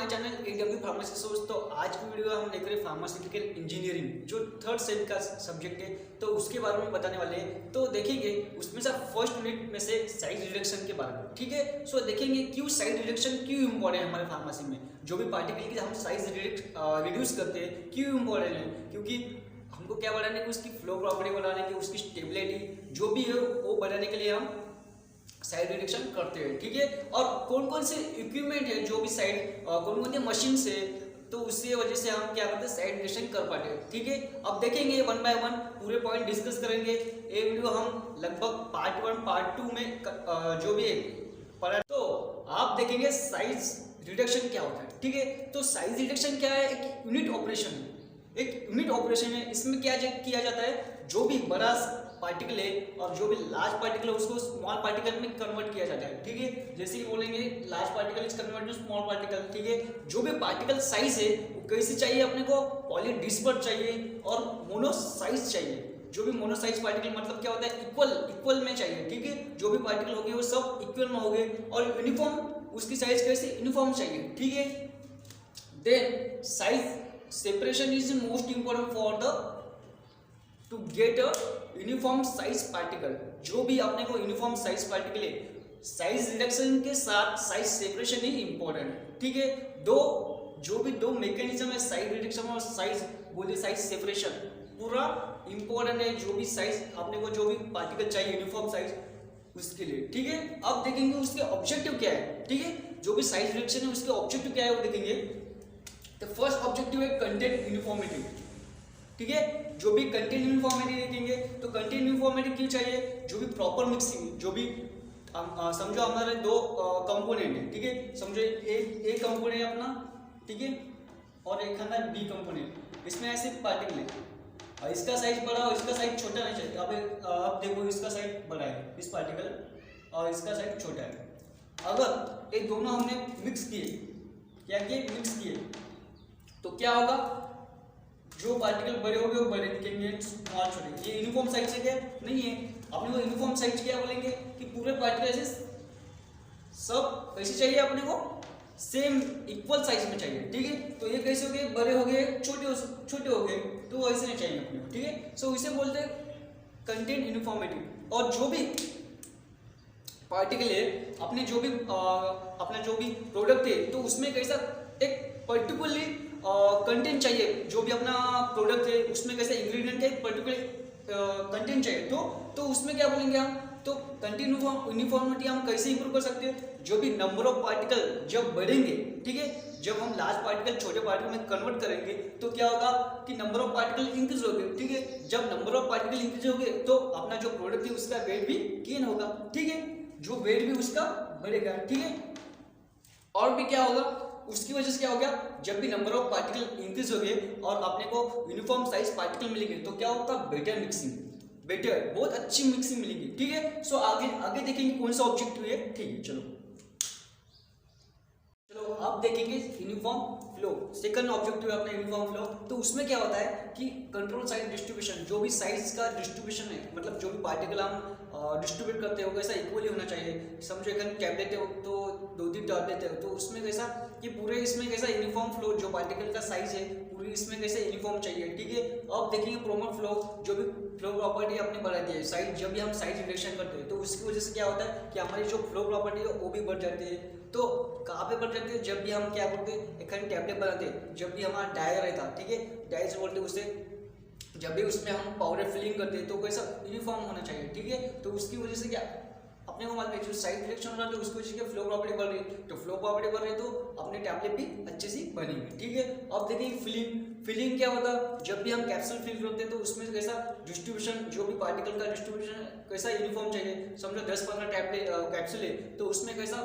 My channel AW pharmacy source. तो आज की वीडियो हम देख रहे हैं फार्मास्यूटिकल इंजीनियरिंग जो थर्ड सेम का सब्जेक्ट है, तो उसके बारे में बताने वाले हैं। तो देखेंगे उसमें से फर्स्ट यूनिट में से साइज रिडक्शन के बारे में, ठीक है। सो देखेंगे क्यों साइज रिडक्शन क्यों इम्पोर्टेंट है हमारे फार्मेसी में। जो भी पार्टिकल की हम साइज रिड्यूस करते हैं क्यों इम्पोर्टेंट है, क्योंकि हमको क्या बढ़ाने की, उसकी फ्लो प्रॉपर्टी बढ़ाने की, उसकी स्टेबिलिटी जो भी है वो बढ़ाने के लिए हम साइड रिडक्शन करते हैं, ठीक है। और कौन कौन से इक्विपमेंट है, जो भी साइड कौन कौन सी मशीन से, तो उसकी वजह से हम क्या करते हैं साइड रिडक्शन कर पाते हैं, ठीक है। अब देखेंगे वन बाय वन पूरे पॉइंट डिस्कस करेंगे। ये वीडियो हम लगभग पार्ट 1 पार्ट 2 में जो भी है पढ़ा, तो आप देखेंगे साइज रिडक्शन क्या होता है, ठीक है। तो साइज रिडक्शन क्या है, एक यूनिट ऑपरेशन है, एक यूनिट ऑपरेशन है। इसमें क्या किया जाता है, जो भी बड़ा पार्टिकल है और जो भी लार्ज पार्टिकल है उसको स्मॉल पार्टिकल में कन्वर्ट किया जाता है, ठीक है। जैसे कि बोलेंगे large particle is convert to small particle, ठीक है। जो भी पार्टिकल साइज है वो कैसे चाहिए अपने को, पॉली डिस्पर्स चाहिए और मोनो साइज चाहिए। जो भी मोनो साइज पार्टिकल मतलब क्या होता है, इक्वल में चाहिए, ठीक है। जो भी पार्टिकल होंगे वो सब इक्वल में होंगे और यूनिफॉर्म, उसकी साइज कैसे यूनिफॉर्म चाहिए, ठीक है। Then size separation is most important for the to get a uniform size particle. जो भी अपने को यूनिफॉर्म साइज पार्टिकल है, साइज रिडक्शन के साथ साइज सेपरेशन ही इंपॉर्टेंट है, ठीक है। जो भी दो मैकेनिज्म है, साइज रिडक्शन और साइज सेपरेशन, पूरा इंपॉर्टेंट है। जो भी साइज अपने को, जो भी पार्टिकल चाहिए यूनिफॉर्म साइज, उसके लिए, ठीक है। अब देखेंगे उसके ऑब्जेक्टिव क्या है, ठीक है। जो भी साइज रिडक्शन है उसके ऑब्जेक्टिव क्या है वो देखेंगे। तो फर्स्ट ऑब्जेक्टिव है कंटेंट यूनिफॉर्मिटी, ठीक है। जो भी कंटेंट यूनिफॉर्मिटी देखेंगे, तो कंटेंट यूनिफॉर्मिटी क्यों चाहिए, जो भी प्रॉपर मिक्सिंग, जो भी समझो हमारे दो कंपोनेंट है, ठीक है। समझो एक कंपोनेंट है अपना, ठीक है, और एक है बी कंपोनेंट। इसमें ऐसे पार्टिकल है, इसका साइज बड़ा और इसका साइज छोटा नहीं चाहिए। अब देखो इसका साइज बड़ा है इस पार्टिकल और इसका साइज छोटा है। अगर ये दोनों हमने मिक्स किए, क्या किए, मिक्स किए, तो क्या होगा, जो पार्टिकल बड़े हो गए वो बड़े दिखेंगे, स्मॉल छोटे। ये यूनिफॉर्म साइज से क्या नहीं है। अपने को यूनिफॉर्म साइज क्या बोलेंगे कि पूरे पार्टिकल ऐसे सब कैसे चाहिए, अपने को सेम इक्वल साइज में चाहिए, ठीक है। तो ये कैसे हो गए, बड़े हो गए, छोटे हो गए, तो ऐसे नहीं चाहिए अपने को, ठीक है। सो इसे बोलते हैं कंटेंट यूनिफॉर्मिटी। और जो भी पार्टिकल है, अपने जो भी अपना जो भी प्रोडक्ट है, तो उसमें कैसा एक पर्टिकुलरली कंटेंट चाहिए। जो भी अपना प्रोडक्ट है उसमें कैसे इंग्रेडिएंट का एक पर्टिकुलर कंटेंट चाहिए, तो उसमें क्या बोलेंगे हम, तो कंटेंट यूनिफॉर्मिटी हम कैसे इंप्रूव कर सकते हैं। जो भी नंबर ऑफ पार्टिकल जब बढ़ेंगे, ठीक है, जब हम लार्ज पार्टिकल छोटे पार्टिकल में कन्वर्ट करेंगे, तो क्या होगा कि नंबर ऑफ पार्टिकल इंक्रीज होंगे, ठीक है। जब नंबर ऑफ पार्टिकल इंक्रीज होंगे तो अपना जो प्रोडक्ट है उसका वेट भी गेन होगा, ठीक है। जो वेट भी उसका बढ़ेगा, ठीक है। और भी क्या होगा, उसकी वजह से क्या हो गया, जब भी नंबर ऑफ पार्टिकल इंक्रीज हो गए और अपने को यूनिफॉर्म साइज पार्टिकल मिलेंगे, तो क्या होगा, बेटर मिक्सिंग, बेटर बहुत अच्छी मिक्सिंग मिलेगी, ठीक है। सो आगे देखेंगे कौन सा ऑब्जेक्टिव है, ठीक है। चलो अब देखेंगे यूनिफॉर्म फ्लो। सेकंड ऑब्जेक्टिव है अपना यूनिफॉर्म फ्लो। तो उसमें क्या होता है कि कंट्रोल साइज डिस्ट्रीब्यूशन, जो भी साइज का डिस्ट्रीब्यूशन है, मतलब जो भी पार्टिकल हम डिस्ट्रीब्यूट करते हो कैसा इक्वली होना चाहिए। समझो एक टैबलेट है तो 2-3 टैबलेट है, तो उसमें कैसा कि पूरे इसमें कैसा यूनिफॉर्म फ्लो, जो पार्टिकल का साइज है पूरी इसमें कैसे यूनिफॉर्म चाहिए, ठीक है। अब देखेंगे प्रोमोट फ्लो, जो भी फ्लो प्रॉपर्टी अपने बढ़ाती है साइज। जब भी हम साइज रिडक्शन करते हैं तो उसकी वजह से क्या होता है कि हमारी जो फ्लो प्रॉपर्टी है वो भी बढ़ जाती है। तो कहाँ पे बढ़ जाती है, जब भी हम क्या करते हैं, एक टैबलेट बनाते हैं, जब भी हमारा डायर रहता, ठीक है, डायर से बोलते हैं उसे, जब भी उसमें हम पाउडर फिलिंग करते हैं तो कैसा यूनिफॉर्म होना चाहिए, ठीक है। तो उसकी वजह से क्या अपने को मालूम है, जो साइड रिडक्शन हो रहा है तो उसकी वजह से फ्लो प्रॉपर्टी बढ़ रही है, तो फ्लो प्रॉपर्टी बढ़ रही है तो अपने टैबलेट भी अच्छे से बनेंगे, ठीक है। अब देखिए फिलिंग क्या होता है, जब भी हम कैप्सूल फिल करते हैं तो उसमें कैसा डिस्ट्रीब्यूशन, जो भी पार्टिकल का डिस्ट्रीब्यूशन कैसा यूनिफॉर्म चाहिए। समझो 10-15 टैबलेट कैप्सूल है, तो उसमें कैसा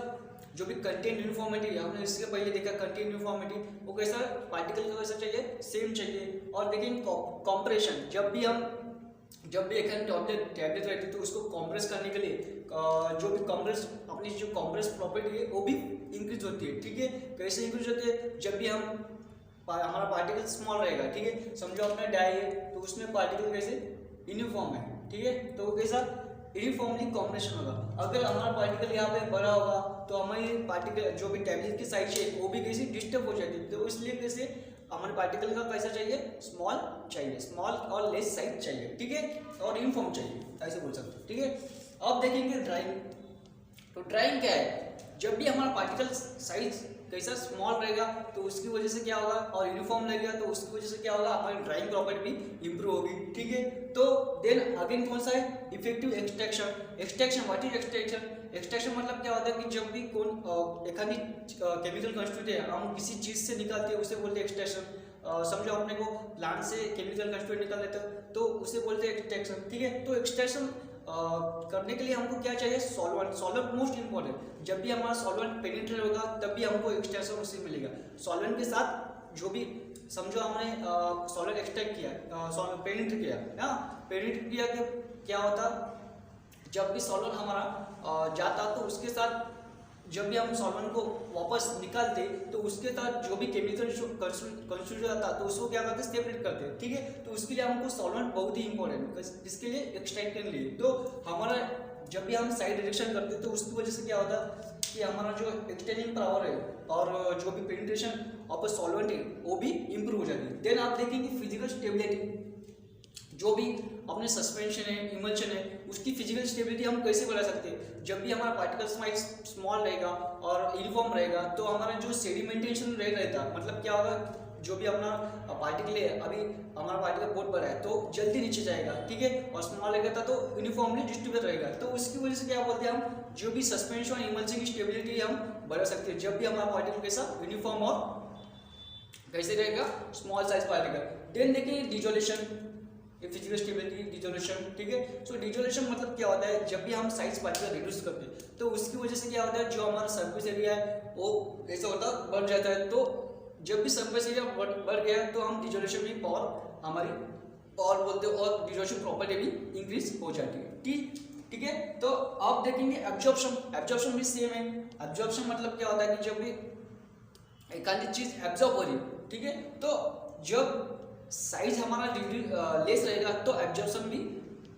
जो भी कंटेंट यूनिफॉर्मिटी है, हमने इसके पहले देखा कंटेंट यूनिफॉर्मिटी, वो कैसा पार्टिकल का कैसा चाहिए, सेम चाहिए। और देखिए कॉम्प्रेशन, जब भी एक टैबलेट रहती है तो उसको कॉम्प्रेस करने के लिए जो भी अपनी जो कॉम्प्रेस प्रॉपर्टी है वो भी इंक्रीज होती है, ठीक है। कैसे इंक्रीज होती है, जब भी हमारा पार्टिकल स्मॉल रहेगा, ठीक है। समझो अपना डाई है तो उसमें पार्टिकल कैसे यूनिफॉर्म है, ठीक है। तो कैसा यूनिफॉर्मली कॉम्बिनेशन होगा। अगर हमारा पार्टिकल यहाँ पे बड़ा होगा तो हमारी पार्टिकल जो भी टैबलेट की साइज है वो भी कैसे डिस्टर्ब हो जाती है। तो इसलिए कैसे हमारे पार्टिकल का कैसा चाहिए, स्मॉल चाहिए, स्मॉल और लेस साइज चाहिए, ठीक है, और यूनिफॉर्म चाहिए, ऐसे बोल सकते हैं, ठीक है। अब देखेंगे ड्राइंग। तो ड्राइंग क्या है, जब भी हमारा पार्टिकल साइज कैसा स्मॉल रहेगा तो उसकी वजह से क्या होगा, और यूनिफॉर्म लगेगा तो उसकी वजह से क्या होगा, हमारी ड्राइंग प्रॉपर्टी भी इंप्रूव होगी, ठीक है। तो देन अगेन कौन सा है, effective extraction. Extraction, what is extraction? Extraction मतलब क्या होता है कि जब भी कौन एखादी केमिकल कंस्टिट्यूट है हम किसी चीज से निकालते हैं उसे बोलते हैं एक्सट्रैक्शन। समझो अपने को प्लांट से केमिकल कंस्टिट्यूट निकाल लेते हैं तो उसे बोलते हैं एक्सट्रैक्शन, ठीक है। तो एक्सट्रैक्शन करने के लिए हमको क्या चाहिए, सॉल्वेंट। Solvent most important. जब भी हमारा सॉल्वेंट पेनिट्रेट होगा तब भी हमको एक्सट्रैक्शन उससे मिलेगा। सॉल्वेंट के साथ जो भी समझो हमने सॉल्वेंट एक्सट्रैक्ट किया, पेनिट्रेट किया, ना पेनिट्रेट किया कि क्या होता, जब भी सॉल्वेंट हमारा जाता तो उसके साथ जब भी हम सॉल्वेंट को वापस निकालते तो उसके साथ जो भी केमिकल कंस्टिट्यूट होता तो उसको क्या करते, सेपरेट करते, ठीक है। तो उसके लिए हमको सॉल्वेंट बहुत ही इंपॉर्टेंट, इसके लिए एक्सट्रैक्ट करने के लिए। तो हमारा जब भी हम साइड रिएक्शन करते तो उसकी वजह से क्या होता कि हमारा जो एक्सटेंडिंग पावर है और जो भी पेनिट्रेशन ऑफ सॉल्वेंट है वो भी इंप्रूव हो जाती है। देन आप देखेंगे फिजिकल स्टेबिलिटी। जो भी अपने सस्पेंशन है, इमल्शन है, उसकी फिजिकल स्टेबिलिटी हम कैसे बढ़ा सकते हैं। जब भी हमारा पार्टिकल साइज स्मॉल रहेगा और यूनिफॉर्म रहेगा तो हमारा जो सेडिमेंटेशन रेट रहता, मतलब क्या होगा, जो भी अपना पार्टिकल है, अभी हमारा पार्टिकल बहुत बड़ा है तो जल्दी नीचे जाएगा, ठीक है, और स्मॉल रहेगा तो यूनिफॉर्मली डिस्ट्रीब्यूट रहेगा। तो उसकी वजह से क्या बोलते हैं हम, जो भी सस्पेंशन और इमल्शन की स्टेबिलिटी हम बढ़ा सकते हैं जब भी हमारा पार्टिकल कैसा यूनिफॉर्म और कैसे रहेगा, स्मॉल साइज पार्टिकल। देन देखिए डिजोल्यूशन, फिजिकल स्टेबिलिटी, डिजोल्यूशन, ठीक है। सो डिजोल्यूशन मतलब क्या होता है, जब भी हम साइज पार्टिकल रिड्यूस करते हैं तो उसकी वजह से क्या होता है, जो हमारा सरफेस एरिया है वो ऐसा होता है बढ़ जाता है। तो जब भी सरफेस एरिया बढ़ गया तो हम डिजोल्यूशन भी पावर हमारी पावर बोलते हैं और डिजोल्यूशन प्रॉपर्टी भी इंक्रीज हो जाती है, ठीक है। तो आप देखेंगे एब्जॉर्प्शन। एब्जॉर्प्शन भी सेम है। एब्जॉर्प्शन मतलब क्या होता है कि जब भी एक आधी चीज एब्जॉर्ब हो रही, ठीक है, तो जब साइज हमारा लेस रहेगा तो एब्जॉर्प्शन भी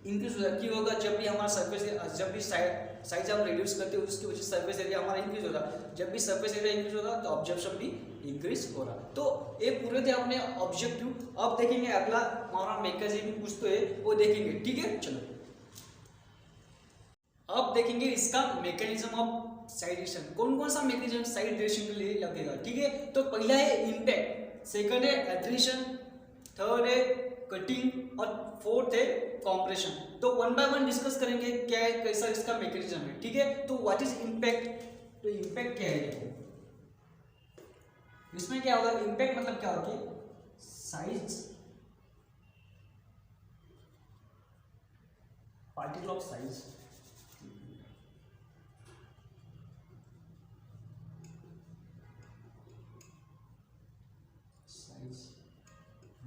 इंक्रीज होगा। जब भी हमारा सरफेस, जब भी साइज हम रिड्यूस करते हैं उसकी वजह से सरफेस एरिया हमारा इंक्रीज हो रहा। जब भी सरफेस एरिया इंक्रीज होगा तो ऑब्जर्प्शन भी इंक्रीज हो रहा। तो ये पूरे थे अपने ऑब्जेक्टिव। अब देखेंगे अगला हमारा मैकेनिज्म कुछ तो है वो देखेंगे, ठीक है। चलो अब देखेंगे इसका मैकेनिज्म ऑफ साइड रिएक्शन। कौन कौन सा मैकेनिज्म साइड रिएक्शन के लिए लगेगा, ठीक है। तो पहला है इम्पैक्ट, सेकंड है एड्रेशन, थर्ड है कटिंग और फोर्थ है कॉम्प्रेशन। तो वन बाय वन डिस्कस करेंगे क्या है, कैसा इसका मैकेनिज्म है, ठीक है। तो व्हाट इज इम्पैक्ट, तो इम्पैक्ट क्या है, देखो इसमें क्या होगा, इम्पैक्ट मतलब क्या होता है, size, particle of size,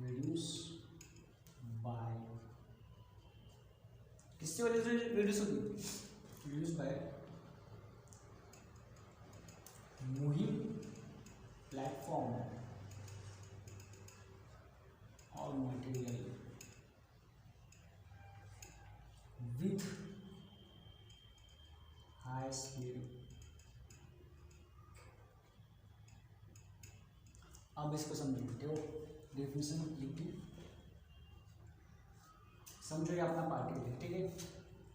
reduce by, किसकी वजह से रिड्यूस होगी, रिड्यूस बाय मूविंग प्लेटफॉर्म और मटेरियल विथ हाई स्पीड। अब इसको समझते हो, डेफिनेशन लिखती, समझो ये अपना पार्टिकल है, ठीक है,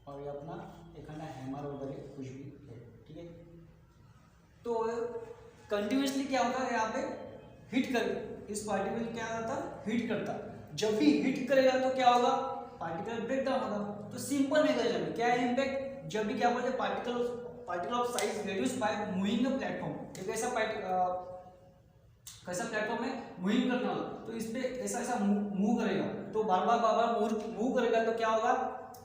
और ये अपना एक हैमर वगैरह कुछ भी है, ठीक है। तो कंटिन्यूसली क्या होता है, यहाँ पे हिट कर, इस पार्टिकल क्या होता है, हिट करता। जब भी हिट करेगा तो क्या होगा, पार्टिकल ब्रेक डाउन होगा। तो सिंपल मैकेनिज्म है, क्या है इम्पैक्ट, जब भी क्या बोलते हैं, particle of size reduce by moving the platform. एक ऐसा कैसा प्लेटफॉर्म है, मूविंग करना होगा, तो इस पे ऐसा ऐसा मूव करेगा, तो बार बार मूव करेगा तो क्या होगा,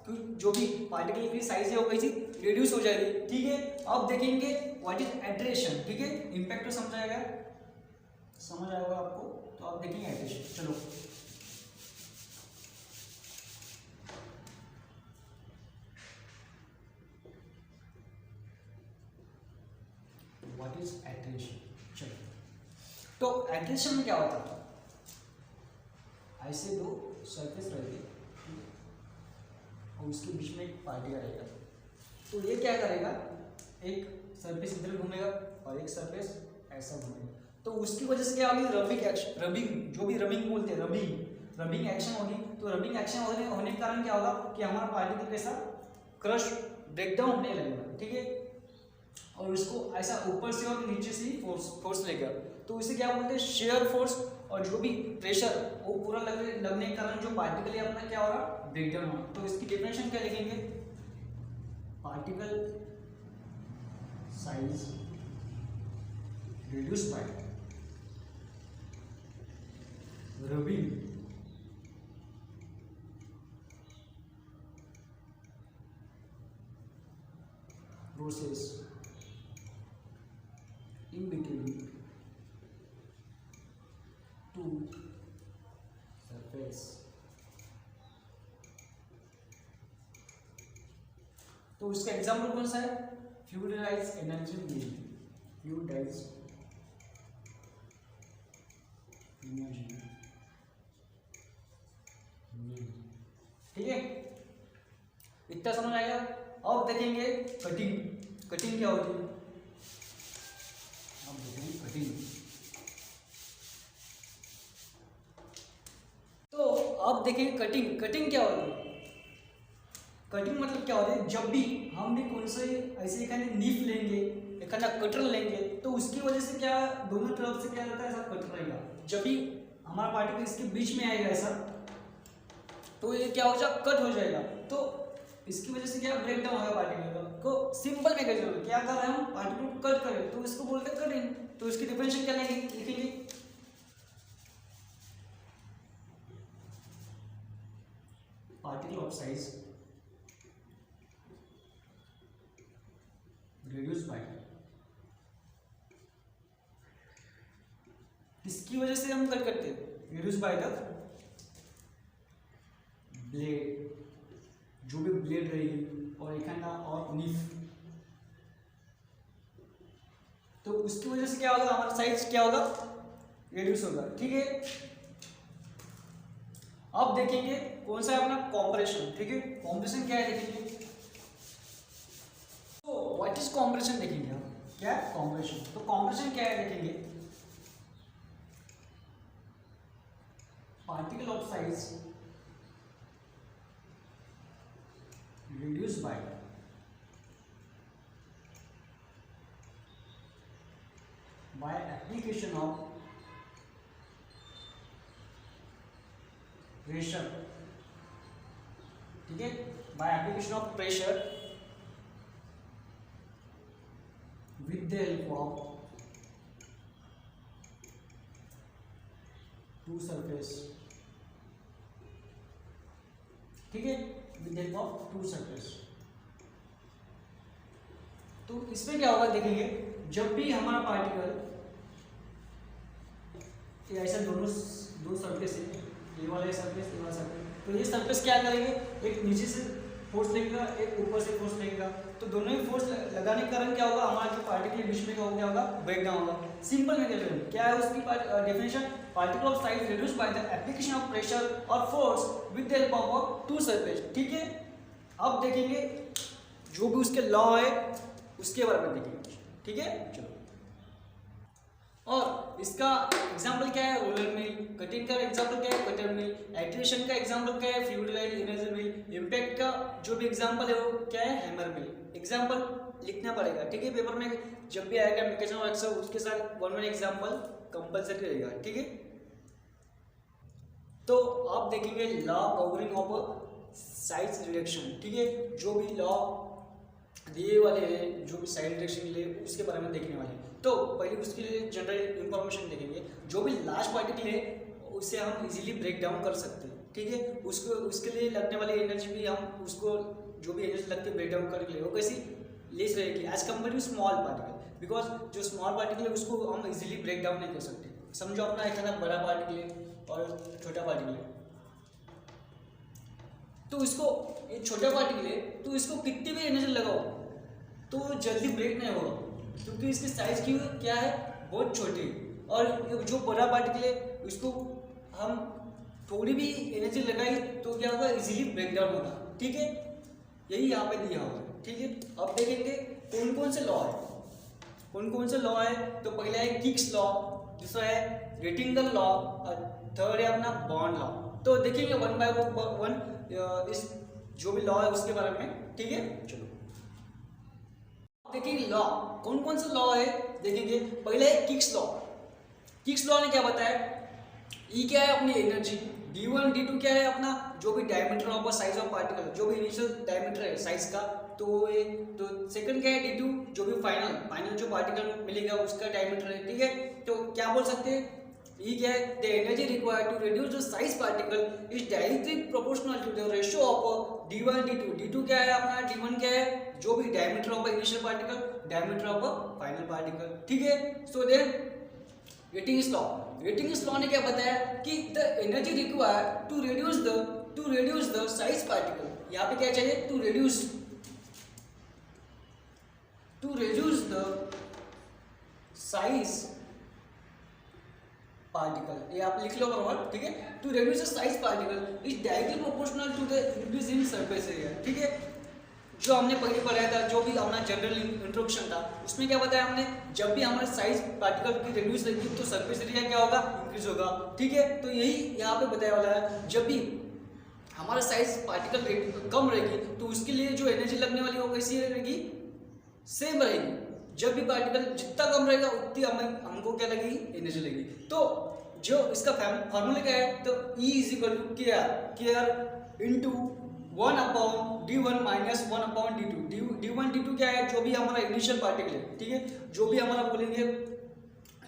जो भी पार्टिकल की साइज है वो कैसी रिड्यूस हो जाएगी, ठीक है। अब देखेंगे व्हाट इज एड्रेशन, ठीक है। इम्पैक्ट तो समझ आएगा आपको, तो आप देखेंगे एड्रेशन। चलो व्हाट इज एड्रेशन। चलो तो एड्रेशन में क्या होता है, ऐसे दो सरफेस रहती है और उसके बीच में एक पार्टिकल रहेगा। तो ये क्या करेगा, एक सरफेस इधर घूमेगा और एक सरफेस ऐसा घूमेगा। तो उसकी वजह से क्या होगी, रबिंग जो भी रबिंग बोलते हैं, रबिंग एक्शन होगी। तो रबिंग एक्शन होने के कारण क्या होगा कि हमारा पार्टिकल कैसा क्रश ब्रेकडाउन होने लगेगा, ठीक है। और इसको ऐसा ऊपर से और नीचे से ही फोर्स लेगा। तो इसे क्या बोलते हैं, शेयर फोर्स। और जो भी प्रेशर वो पूरा लगने के कारण जो पार्टिकल है अपना क्या हो रहा, ब्रेकडाउन हो रहा। तो इसकी डेफिनेशन क्या लिखेंगे, particle size reduce by rubbing process in between two surface। तो इसका एग्जाम्पल कौन सा है, fluidised energy gain, fluidised energy gain, ठीक है। इतना समझ आएगा। अब देखेंगे कटिंग क्या होती है। तो अब देखिए कटिंग क्या होती है। कटिंग मतलब क्या होता है, जब भी हम भी कौन से ऐसे एक नीफ लेंगे, एक कटर लेंगे, तो उसकी वजह से क्या दोनों तरफ से क्या रहता है, ऐसा कट रहेगा। जब भी हमारा पार्टिकल इसके बीच में आएगा ऐसा, तो ये क्या हो जाएगा, कट हो जाएगा। तो इसकी वजह से क्या ब्रेक डाउन होगा पार्टिकल को। सिंपल में क्या कर रहे हैं हम, पार्टिकल को कट करें, तो इसको बोलते हैं कटिंग। तो इसकी डेफिनेशन क्या लिखेंगे, particle of size reduce by, इसकी वजह से हम कट करते हैं, रिड्यूस बाय द ब्लेड, जो भी ब्लेड रहेगी और एक और नीफ। तो उसकी वजह से क्या होगा, हमारा साइज क्या होगा, रिड्यूस होगा, ठीक है। अब देखेंगे कौन सा है अपना कॉम्प्रेशन, ठीक है। कॉम्प्रेशन क्या है देखेंगे। तो व्हाट इज कॉम्प्रेशन देखेंगे हम, क्या है कॉम्प्रेशन। तो कॉम्प्रेशन क्या है देखेंगे, particle of size reduced by application of pressure, ठीक है, by application of pressure with the help of two surface, ठीक है, with the help of two surface। तो इसमें क्या होगा देखेंगे, जब भी हमारा पार्टिकल ऐसा दो सरफेस है, ये वाला सरफेस, ये वाला सरफेस, तो ये सरफेस क्या करेंगे, एक नीचे से फोर्स लगेगा, एक ऊपर से फोर्स लगेगा। तो दोनों ही फोर्स लगाने के कारण क्या होगा, हमारा जो पार्टिकल बीच में क्या होगा, ब्रेक डाउन होगा। सिंपल में क्या है उसकी definition, particle of size reduced by the application of pressure और force with the help of two surface, ठीक है। अब देखेंगे जो भी उसके लॉ है उसके बारे में देखेंगे, ठीक है। चलो, और इसका एग्जांपल क्या है, रोलर मिल। कटिंग का एग्जांपल क्या है, कटर मिल। एक्ट्रेशन का एग्जांपल क्या है, फ्लूइडाइज्ड एनर्जी मिल। इम्पैक्ट का जो भी एग्जांपल है वो क्या है, हैमर मिल। एग्जांपल लिखना पड़ेगा, ठीक है। पेपर में जब भी आएगा मेकेनिज्म ऑफ एक्शन, उसके साथ वन एग्जांपल कंपलसरी रहेगा, ठीक है। तो आप देखेंगे law covering of size reduction, ठीक है। जो भी लॉ दिए वाले हैं, जो भी साइड रिडक्शन के लिए, उसके बारे में देखने वाले हैं। तो पहले उसके लिए जनरल इंफॉर्मेशन देखेंगे। जो भी लार्ज पार्टिकल है उसे हम इजीली ब्रेक डाउन कर सकते हैं, ठीक है। उसके लिए लगने वाली एनर्जी भी हम उसको, जो भी एनर्जी लगती है ब्रेक डाउन करने के लिए, वो कैसी लेस रहेगी as compare to small particle. Because जो स्मॉल पार्टिकल है उसको हम इजीली ब्रेक डाउन नहीं कर सकते। समझो अपना एक ना बड़ा पार्टिकल है और छोटा पार्टिकल है, तो इसको ये छोटा पार्टिकल है, तो इसको कितनी भी एनर्जी लगाओ तो जल्दी ब्रेक नहीं होगा, क्योंकि इसकी साइज की क्या है, बहुत छोटी। और जो बड़ा पार्टिकल है उसको हम थोड़ी भी एनर्जी लगाई तो क्या होगा, इजीली ब्रेक डाउन होगा, ठीक है। यही यहाँ पे दिया हुआ है, ठीक है। अब देखेंगे कौन कौन से लॉ है, कौन कौन से लॉ है। तो पहला है किक्स लॉ, दूसरा है रेटिंगल लॉ और थर्ड है अपना बॉन्ड लॉ। तो देखेंगे वन बाय वन इस जो भी लॉ है उसके बारे में, ठीक है। चलो देखेंगे लॉ, कौन कौन से लॉ है देखेंगे। पहले है किक्स लॉ। किक्स लॉ ने क्या बताया, ई क्या है अपनी एनर्जी, d1 d2 क्या है अपना जो भी diameter of size of particle, जो भी इनिशियल डायमीटर है साइज का, तो ये तो सेकंड क्या है d2 जो भी फाइनल जो पार्टिकल मिलेगा उसका डायमीटर है, ठीक है। तो क्या बोल सकते हैं, ई क्या है, the energy required to reduce the size particle is directly proportional to the ratio of d1 d2। d2 क्या है अपना, d1 क्या है जो भी diameter of initial particle, diameter of final particle, ठीक है। So then Rittinger's law, Rittinger's law ने क्या बताया कि the energy required to reduce the size particle, यहाँ पे क्या चाहिए, to reduce the size particle, ये आप लिख लो बराबर, ठीक है। To reduce the size particle is directly proportional to the increase in surface area, ठीक है। जो हमने पहले पढ़ाया था, जो भी हमारा जनरल इंट्रोडक्शन था, उसमें क्या बताया हमने, जब भी हमारे साइज पार्टिकल की रिड्यूस रहेगी तो सरफेस एरिया क्या होगा, इंक्रीज होगा, ठीक है। तो यही यहाँ पे बताया वाला है, जब भी हमारा साइज पार्टिकल कम रहेगी तो उसके लिए जो एनर्जी लगने वाली वो कैसी रहेगी, सेम रहेगी। जब भी पार्टिकल जितना कम रहेगा उतनी हमको क्या लगेगी, एनर्जी लगेगी। तो जो इसका फार्मूला क्या है, तो E is equal to KR into 1 upon d1 minus 1 upon d2। d1 d2 क्या है, जो भी हमारा इनिशियल पार्टिकल है, ठीक है, जो भी हमारा बोलेंगे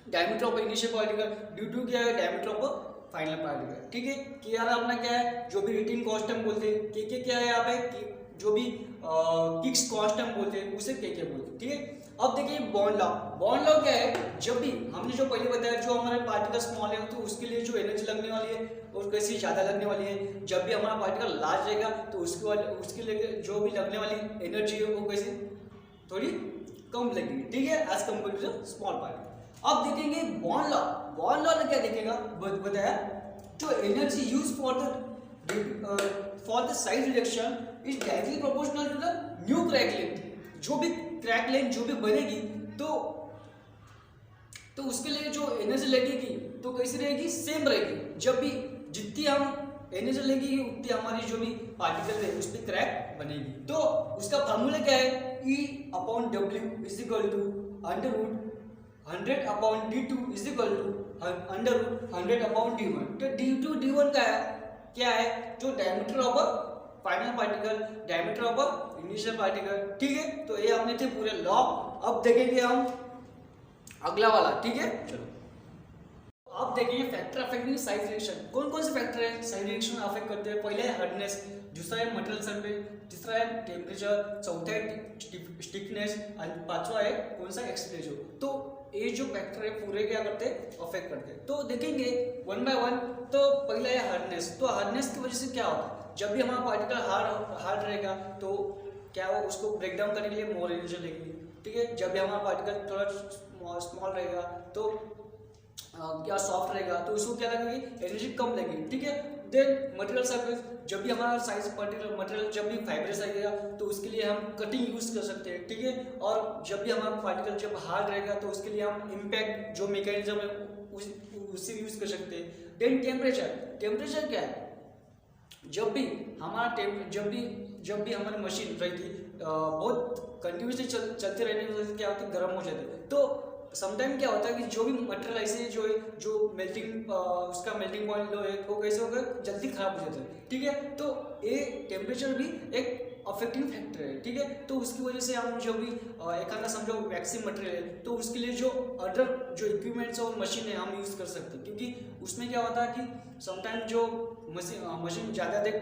diameter of initial particle, d2 क्या है डायमीटर ऑफ फाइनल पार्टिकल, ठीक है। के आर अपना क्या है, जो भी रिटिन कांस्टेंट बोलते हैं, के क्या है यहाँ पे, जो भी किक्स कांस्टेंट बोलते हैं उसे के बोलते हैं, ठीक है। अब देखिए बॉन्ड लॉ, बॉन्ड लॉ क्या है, जब भी हमने जो पहले बताया, जो हमारे पार्टिकल स्मॉल है तो उसके लिए जो एनर्जी लगने वाली है और कैसी ज़्यादा लगने वाली है, जब भी हमारा पार्टिकल लार्ज रहेगा तो उसके लिए जो भी लगने वाली एनर्जी है वो कैसे थोड़ी कम लगेगी, ठीक है, as compare to the small particle. अब देखेंगे बॉन्ड लॉ, बॉन्ड लॉ ने क्या देखेगा, बताया जो energy use for the size reduction is directly proportional to the new crack length. जो भी क्रैक लेंथ जो भी बनेगी तो उसके लिए जो एनर्जी लगेगी तो कैसी रहेगी, सेम रहेगी। जब भी जितनी हम एनर्जी लगेगी उतनी हमारी जो भी पार्टिकल है उस पर क्रैक बनेगी। तो उसका फार्मूला क्या है, E upon W is equal to under root 100 upon d2 is equal to under root 100 upon d1। तो d2 d1 का क्या है, जो diameter of final particle, diameter of initial particle, ठीक है। तो ये हमने थे पूरे लॉ। अब देखेंगे हम अगला वाला, ठीक है। चलो अब देखेंगे फैक्टर अफेक्टिंग साइज रिएक्शन। कौन कौन से फैक्टर है साइज रिएक्शन अफेक्ट करते हैं। पहले है हार्डनेस, दूसरा है मटेरियल सरफेस, तीसरा है टेम्परेचर, चौथा है स्टिकनेस और पांचवा है कौन सा एक्सप्रेसिव। तो ये जो फैक्टर है पूरे क्या करते हैं, अफेक्ट करते हैं। तो देखेंगे वन बाय वन। तो पहला है हार्डनेस। तो हार्डनेस की वजह से क्या होता है, जब भी हमारा पार्टिकल हार्ड रहेगा तो क्या हो, उसको ब्रेक डाउन करने के लिए मोर एनर्जी लगेगी, ठीक है। जब भी हमारा पार्टिकल थोड़ा स्मॉल रहेगा तो क्या सॉफ्ट रहेगा तो उसको क्या लगेगी, एनर्जी कम लगेगी, ठीक है। देन मटेरियल सरफेस, जब भी हमारा साइज पार्टिकुलर मटेरियल जब भी फाइब्रस रहेगा तो उसके लिए हम कटिंग यूज कर सकते हैं, ठीक है। और जब भी हमारा पार्टिकल जब हार्ड रहेगा तो उसके लिए हम इम्पैक्ट जो मैकेनिज्म है उससे यूज कर सकते हैं। देन टेम्परेचर, टेम्परेचर क्या है, जब भी जब भी हमारी मशीन रहती बहुत कंटिन्यूसली चलते रहने की वजह से क्या होती है, गर्म हो जाती है। तो समटाइम क्या होता है कि जो भी मटेरियल ऐसे जो मेल्टिंग उसका मेल्टिंग पॉइंट लो है वो कैसे होगा, जल्दी खराब हो जाता है, ठीक है। तो ये टेम्परेचर भी एक अफेक्टिंग फैक्टर है, ठीक है। तो उसकी वजह से हम जो भी एक आधा समझो वैक्सीन मटेरियल है तो उसके लिए जो अदर जो इक्विपमेंट्स और मशीन है हम यूज़ कर सकते हैं, क्योंकि उसमें क्या होता है कि समटाइम जो मशीन ज़्यादा देर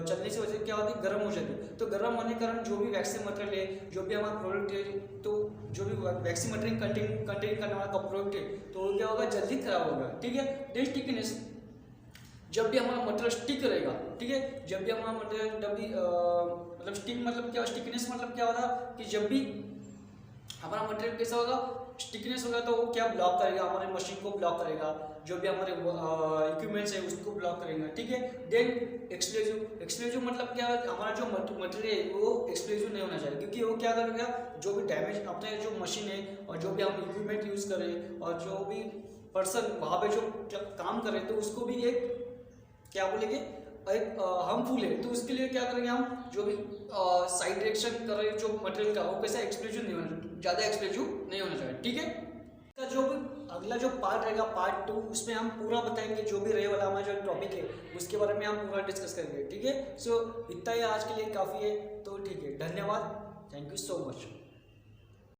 चलने से वजह क्या होती है, गर्म हो जाती है। तो गर्म होने के कारण जो भी वैक्सीन मटेरियल है, जो भी हमारा प्रोडक्ट है, तो जो भी वैक्सीन मटेरियल कंटेन करने वाला प्रोडक्ट है तो वो क्या होगा, जल्दी खराब होगा, ठीक है। देन स्टिकनेस, जब भी हमारा मटेरियल स्टिक रहेगा, ठीक है, जब भी हमारा मटेरियल मतलब स्टिक मतलब क्या, स्टिकनेस मतलब क्या होगा कि जब भी हमारा मटेरियल कैसा होगा, स्टिकनेस होगा तो वो क्या ब्लॉक करेगा, हमारे मशीन को ब्लॉक करेगा, जो भी हमारे इक्विपमेंट्स है उसको ब्लॉक करेगा, ठीक है। देन एक्सप्लोजिव मतलब क्या है, हमारा जो मटेरियल है वो एक्सप्लोजिव नहीं होना चाहिए, क्योंकि वो क्या करेगा, जो भी डैमेज अपने जो मशीन है और जो भी हम इक्विपमेंट यूज़ करें और जो भी पर्सन वहाँ पे जो काम करे तो उसको भी एक क्या बोलेंगे, एक हार्मफुल है। तो उसके लिए क्या करेंगे हम, जो भी साइड डायरेक्शन कर रहे जो मटेरियल का वो कैसा एक्सप्लोजिव नहीं होना, ज़्यादा एक्सप्लोजिव नहीं होना चाहिए, ठीक है। का जो भी अगला जो पार्ट रहेगा पार्ट 2, उसमें हम पूरा बताएंगे जो भी रहे वाला हमारा जो टॉपिक है उसके बारे में हम पूरा डिस्कस करेंगे, ठीक है। सो इतना ही आज के लिए काफ़ी है, तो ठीक है, धन्यवाद, थैंक यू सो मच।